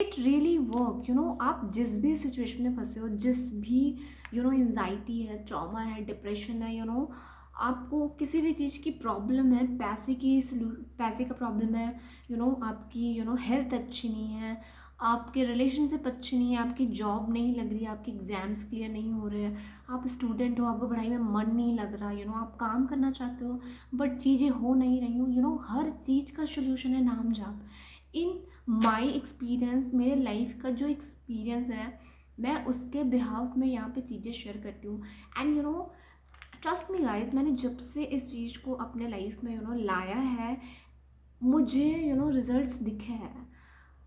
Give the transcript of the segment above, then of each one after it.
It really work, आप जिस भी सिचुएशन में फंसे हो, जिस भी एंजाइटी है, ट्रॉमा है, डिप्रेशन है, आपको किसी भी चीज़ की प्रॉब्लम है, पैसे का प्रॉब्लम है, आपकी हेल्थ अच्छी नहीं है, आपके रिलेशनशिप अच्छी नहीं है, आपकी जॉब नहीं लग रही है, आपके एग्ज़ाम्स क्लियर नहीं हो रहे हैं, आप स्टूडेंट हो, आपको पढ़ाई में मन नहीं लग रहा, आप काम करना चाहते हो बट चीज़ें हो नहीं रही हो, हर चीज़ का सोल्यूशन है नाम जाप। इन माई एक्सपीरियंस, मेरे लाइफ का जो एक्सपीरियंस है, मैं उसके बिहाफ में यहाँ पे चीज़ें शेयर करती हूँ। एंड ट्रस्ट मी गाइज, मैंने जब से इस चीज़ को अपने लाइफ में लाया है, मुझे रिजल्ट्स दिखे हैं।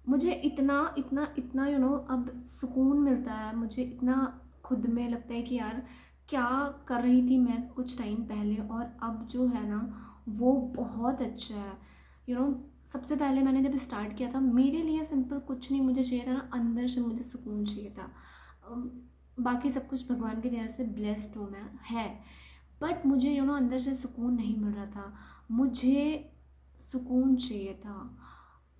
मुझे इतना इतना इतना अब सुकून मिलता है, मुझे इतना खुद में लगता है कि यार क्या कर रही थी मैं कुछ टाइम पहले और अब जो है ना वो बहुत अच्छा है। यू नो सबसे पहले मैंने जब स्टार्ट किया था, मेरे लिए सिंपल कुछ नहीं मुझे चाहिए था ना, अंदर से मुझे सुकून चाहिए था। बाकी सब कुछ भगवान की दया से ब्लेस्ड हूँ मैं, है, बट मुझे अंदर से सुकून नहीं मिल रहा था। मुझे सुकून चाहिए था।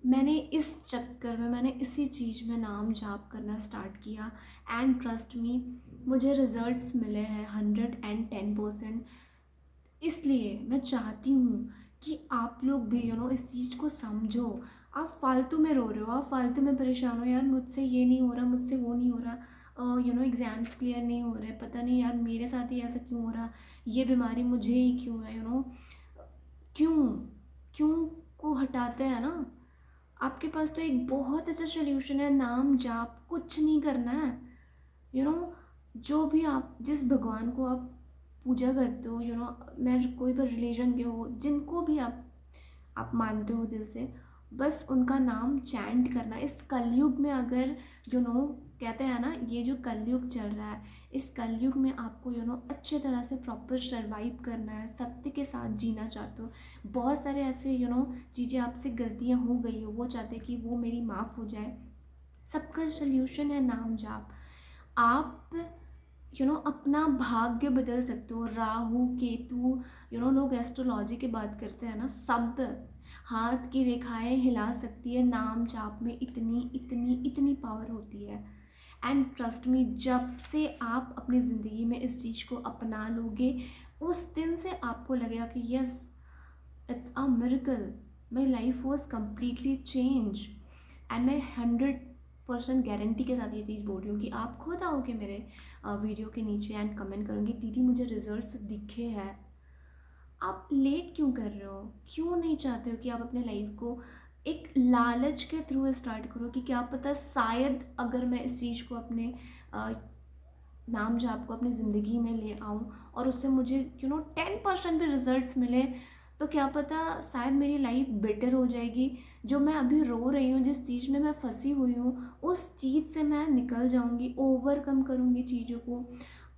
मैंने इस चक्कर में, मैंने इसी चीज़ में नाम जाप करना स्टार्ट किया। एंड ट्रस्ट मी, मुझे रिजल्ट्स मिले हैं 110%। इसलिए मैं चाहती हूँ कि आप लोग भी इस चीज़ को समझो। आप फालतू में रो रहे हो, आप फालतू में परेशान हो, यार मुझसे ये नहीं हो रहा, मुझसे वो नहीं हो रहा, एग्ज़ाम्स क्लियर नहीं हो रहे, पता नहीं यार मेरे साथ ही ऐसा क्यों हो रहा, ये बीमारी मुझे ही क्यों है, क्यों क्यों को हटाते हैं ना। आपके पास तो एक बहुत अच्छा सोल्यूशन है, नाम जाप, कुछ नहीं करना है। यू नो जो भी आप, जिस भगवान को आप पूजा करते हो, मैं कोई भी रिलीजन के हो, जिनको भी आप मानते हो दिल से, बस उनका नाम चैंट करना। इस कलयुग में अगर यू नो कहते हैं ना, ये जो कलयुग चल रहा है, इस कलयुग में आपको अच्छे तरह से प्रॉपर सर्वाइव करना है, सत्य के साथ जीना चाहते हो, बहुत सारे ऐसे चीज़ें आपसे गलतियाँ हो गई हो, वो चाहते कि वो मेरी माफ़ हो जाए। सबका सल्यूशन है नाम जाप। आप अपना भाग्य बदल सकते हो। राहु केतु, लोग एस्ट्रोलॉजी की बात करते हैं ना, सब हाथ की रेखाएं हिला सकती है। नाम जाप में इतनी इतनी इतनी पावर होती है। एंड ट्रस्ट मी, जब से आप अपनी ज़िंदगी में इस चीज़ को अपना लोगे, उस दिन से आपको लगेगा कि yes, it's a miracle, my life was completely change. And मैं 100% गारंटी के साथ ये चीज़ बोल रही हूँ कि आप खुद आओगे मेरे वीडियो के नीचे एंड कमेंट करोगे, दीदी मुझे रिजल्ट्स दिखे हैं। आप लेट क्यों कर रहे हो? क्यों नहीं चाहते हो कि आप अपने लाइफ को एक लालच के थ्रू स्टार्ट करो कि क्या पता शायद अगर मैं इस चीज़ को अपने नाम जाप को अपनी ज़िंदगी में ले आऊँ और उससे मुझे 10% भी रिजल्ट्स मिले, तो क्या पता शायद मेरी लाइफ बेटर हो जाएगी। जो मैं अभी रो रही हूँ, जिस चीज़ में मैं फंसी हुई हूँ, उस चीज़ से मैं निकल जाऊँगी, ओवरकम करूँगी चीज़ों को।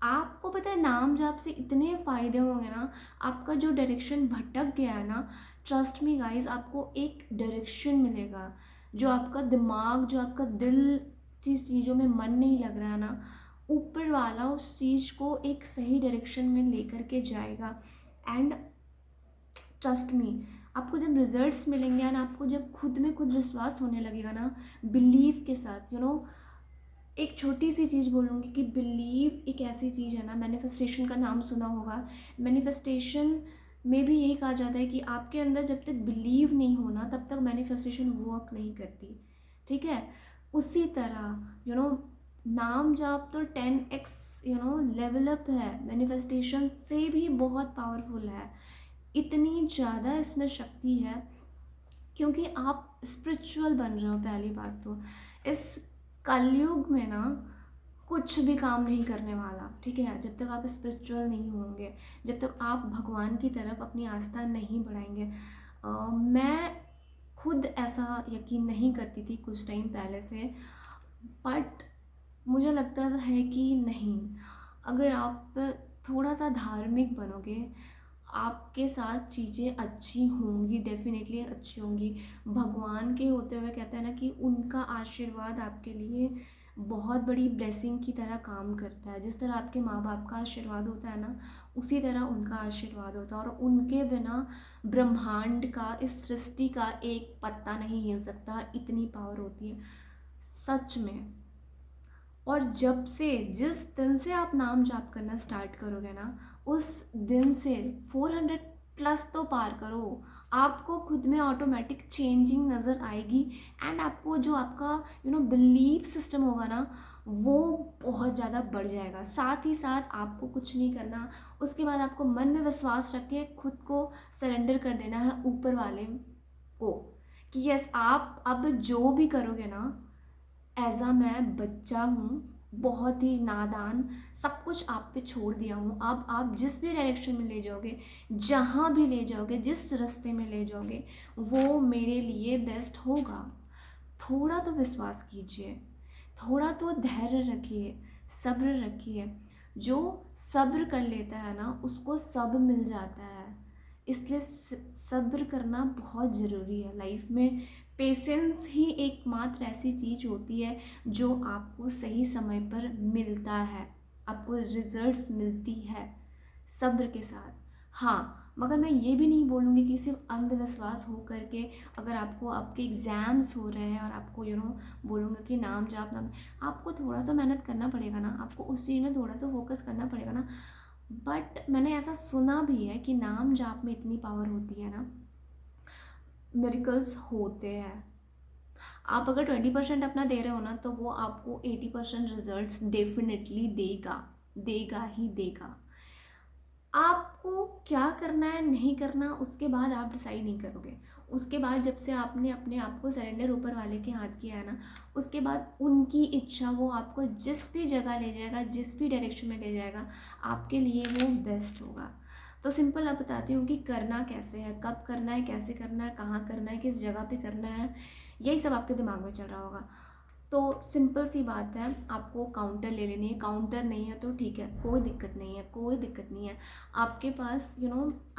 आपको पता है नाम जाप से इतने फ़ायदे होंगे ना, आपका जो डायरेक्शन भटक गया है ना, ट्रस्ट मी गाइज, आपको एक डायरेक्शन मिलेगा। जो आपका दिमाग, जो आपका दिल जिस चीज़ों में मन नहीं लग रहा है ना, ऊपर वाला उस चीज़ को एक सही डायरेक्शन में लेकर के जाएगा। एंड ट्रस्ट मी, आपको जब रिजल्ट्स मिलेंगे ना, आपको जब खुद में खुद विश्वास होने लगेगा ना, बिलीव के साथ, एक छोटी सी चीज़ बोलूँगी कि बिलीव एक ऐसी चीज़ है ना, मैनिफेस्टेशन का नाम सुना होगा। मैनिफेस्टेशन में भी यही कहा जाता है कि आपके अंदर जब तक बिलीव नहीं होना, तब तक मैनिफेस्टेशन वर्क नहीं करती। ठीक है, उसी तरह नाम जाप तो 10x लेवल अप है, मैनिफेस्टेशन से भी बहुत पावरफुल है। इतनी ज़्यादा इसमें शक्ति है, क्योंकि आप स्पिरिचुअल बन रहे हो। पहली बात तो इस कलयुग में ना कुछ भी काम नहीं करने वाला, ठीक है, जब तक आप स्पिरिचुअल नहीं होंगे, जब तक आप भगवान की तरफ अपनी आस्था नहीं बढ़ाएंगे। मैं खुद ऐसा यकीन नहीं करती थी कुछ टाइम पहले से, बट मुझे लगता है कि नहीं, अगर आप थोड़ा सा धार्मिक बनोगे, आपके साथ चीज़ें अच्छी होंगी, डेफिनेटली अच्छी होंगी। भगवान के होते हुए कहते हैं ना कि उनका आशीर्वाद आपके लिए बहुत बड़ी ब्लेसिंग की तरह काम करता है। जिस तरह आपके माँ बाप का आशीर्वाद होता है ना, उसी तरह उनका आशीर्वाद होता है, और उनके बिना ब्रह्मांड का, इस सृष्टि का एक पत्ता नहीं हिल सकता, इतनी पावर होती है। सच में। और जब से, जिस दिन से आप नाम जाप करना स्टार्ट करोगे ना, उस दिन से 400 प्लस तो पार करो, आपको खुद में ऑटोमेटिक चेंजिंग नज़र आएगी। एंड आपको जो आपका बिलीफ सिस्टम होगा ना, वो बहुत ज़्यादा बढ़ जाएगा। साथ ही साथ आपको कुछ नहीं करना, उसके बाद आपको मन में विश्वास रख के खुद को सरेंडर कर देना है ऊपर वाले को, कि यस, आप अब जो भी करोगे ना, एज अ मैं बच्चा हूँ, बहुत ही नादान, सब कुछ आप पे छोड़ दिया हूँ। अब आप जिस भी डायरेक्शन में ले जाओगे, जहाँ भी ले जाओगे, जिस रास्ते में ले जाओगे, वो मेरे लिए बेस्ट होगा। थोड़ा तो विश्वास कीजिए, थोड़ा तो धैर्य रखिए, सब्र रखिए। जो सब्र कर लेता है ना, उसको सब मिल जाता है। इसलिए सब्र करना बहुत ज़रूरी है लाइफ में। पेशेंस ही एकमात्र ऐसी चीज़ होती है जो आपको सही समय पर मिलता है, आपको रिजल्ट्स मिलती है सब्र के साथ। हाँ, मगर मैं ये भी नहीं बोलूँगी कि सिर्फ अंधविश्वास हो करके, अगर आपको आपके एग्ज़ाम्स हो रहे हैं और आपको बोलूँगा कि नाम जाप नाम, आपको थोड़ा तो मेहनत करना पड़ेगा ना, आपको उस चीज़ में थोड़ा तो फोकस करना पड़ेगा ना। बट मैंने ऐसा सुना भी है कि नाम जाप में इतनी पावर होती है ना, मिरेकल्स होते हैं। आप अगर 20% अपना दे रहे हो ना, तो वो आपको 80% रिजल्ट्स डेफिनेटली देगा, देगा ही देगा। आपको क्या करना है नहीं करना, उसके बाद आप डिसाइड नहीं करोगे। उसके बाद जब से आपने अपने आप को सरेंडर ऊपर वाले के हाथ किया है ना, उसके बाद उनकी इच्छा, वो आपको जिस भी जगह ले जाएगा, जिस भी डायरेक्शन में ले जाएगा, आपके लिए वो बेस्ट होगा। तो सिंपल आप बताती हूँ कि करना कैसे है, कब करना है, कैसे करना है, कहाँ करना है, किस जगह पे करना है, यही सब आपके दिमाग में चल रहा होगा। तो सिंपल सी बात है, आपको काउंटर ले लेनी है। काउंटर नहीं है तो ठीक है, कोई दिक्कत नहीं है, कोई दिक्कत नहीं है। आपके पास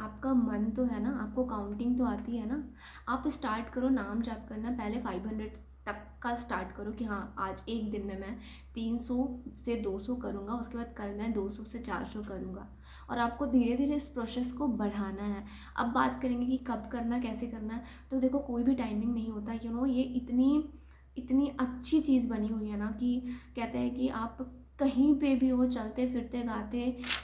आपका मन तो है ना, आपको काउंटिंग तो आती है ना। आप स्टार्ट करो नाम जाप करना, पहले 500 तक का स्टार्ट करो कि हाँ, आज एक दिन में मैं 300 से 200 करूँगा, उसके बाद कल मैं 200 से 400 करूँगा। और आपको धीरे धीरे इस प्रोसेस को बढ़ाना है। अब बात करेंगे कि कब करना, कैसे करना है, तो देखो कोई भी टाइमिंग नहीं होता। ये इतनी इतनी अच्छी चीज़ बनी हुई है ना, कि कहते हैं कि आप कहीं पे भी हो, चलते फिरते गाते,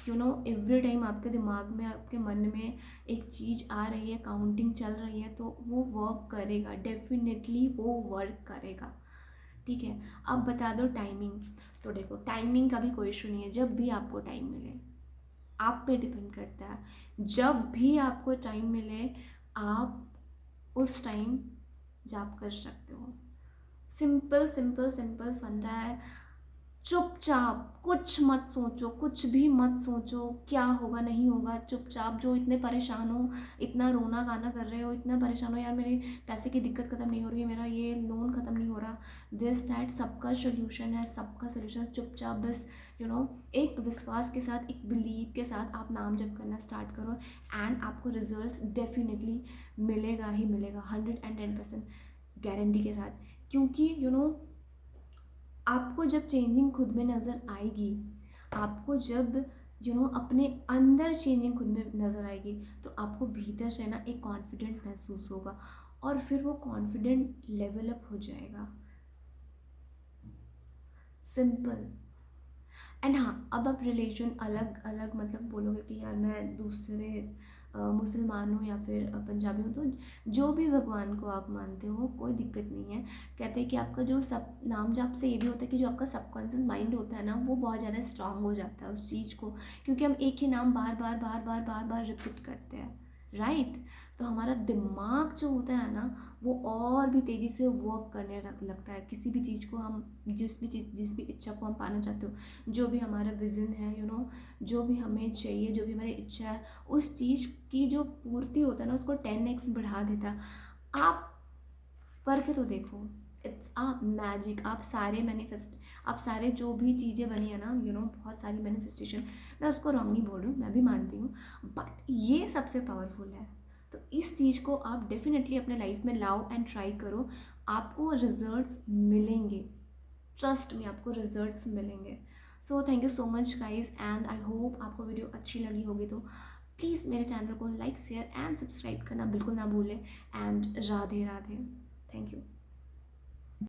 एवरी टाइम आपके दिमाग में, आपके मन में एक चीज़ आ रही है, काउंटिंग चल रही है, तो वो वर्क करेगा, डेफिनेटली वो वर्क करेगा। ठीक है। अब बता दो टाइमिंग। तो देखो, टाइमिंग का भी कोई इशू नहीं है, जब भी आपको टाइम मिले, आप पे डिपेंड करता है। जब भी आपको टाइम मिले, आप उस टाइम जाप कर सकते हो। सिंपल सिंपल सिंपल फंडा है। चुपचाप कुछ मत सोचो, कुछ भी मत सोचो क्या होगा नहीं होगा। चुपचाप, जो इतने परेशान हो, इतना रोना गाना कर रहे हो, इतना परेशान हो, यार मेरे पैसे की दिक्कत ख़त्म नहीं हो रही है, मेरा ये लोन ख़त्म नहीं हो रहा, दिस दैट, सबका सोल्यूशन है, सबका सोल्यूशन। चुपचाप बस एक विश्वास के साथ, एक बिलीव के साथ आप नाम जप करना स्टार्ट करो, एंड आपको रिजल्ट्स डेफिनेटली मिलेगा ही मिलेगा, 110% गारंटी के साथ। क्योंकि आपको जब चेंजिंग खुद में नज़र आएगी, आपको जब अपने अंदर चेंजिंग खुद में नज़र आएगी, तो आपको भीतर से ना एक कॉन्फिडेंट महसूस होगा, और फिर वो कॉन्फिडेंट लेवल अप हो जाएगा। सिंपल। एंड हाँ, अब आप रिलीजन अलग अलग मतलब बोलोगे कि यार मैं दूसरे मुसलमान हूँ या फिर पंजाबी हूँ, तो जो भी भगवान को आप मानते हो कोई दिक्कत नहीं है। कहते हैं कि आपका जो सब नाम जाप से ये भी होता है कि जो आपका सबकॉन्शियस माइंड होता है ना, वो बहुत ज़्यादा स्ट्रांग हो जाता है उस चीज़ को, क्योंकि हम एक ही नाम बार बार बार बार बार बार रिपीट करते हैं, राइट। तो हमारा दिमाग जो होता है ना, वो और भी तेज़ी से वर्क करने लगता है। किसी भी चीज़ को हम, जिस भी इच्छा को हम पाना चाहते हो, जो भी हमारा विज़न है, जो भी हमें चाहिए, जो भी हमारी इच्छा है, उस चीज़ की जो पूर्ति होता है ना, उसको 10x बढ़ा देता है। आप करके तो देखो, इट्स अ मैजिक। आप सारे जो भी चीज़ें बनी है ना, बहुत सारी मैनिफेस्टेशन, मैं उसको रॉन्ग नहीं बोल रही हूँ, मैं भी मानती हूँ, बट ये सबसे पावरफुल है। तो इस चीज़ को आप डेफिनेटली अपने लाइफ में लाओ एंड ट्राई करो, आपको रिजल्ट्स मिलेंगे, ट्रस्ट में आपको रिजल्ट्स मिलेंगे। So thank you so much guys, and I hope आपको वीडियो अच्छी लगी होगी। तो प्लीज़ मेरे चैनल को लाइक शेयर एंड सब्सक्राइब करना बिल्कुल ना भूलें, and Radhe Radhe. Thank you.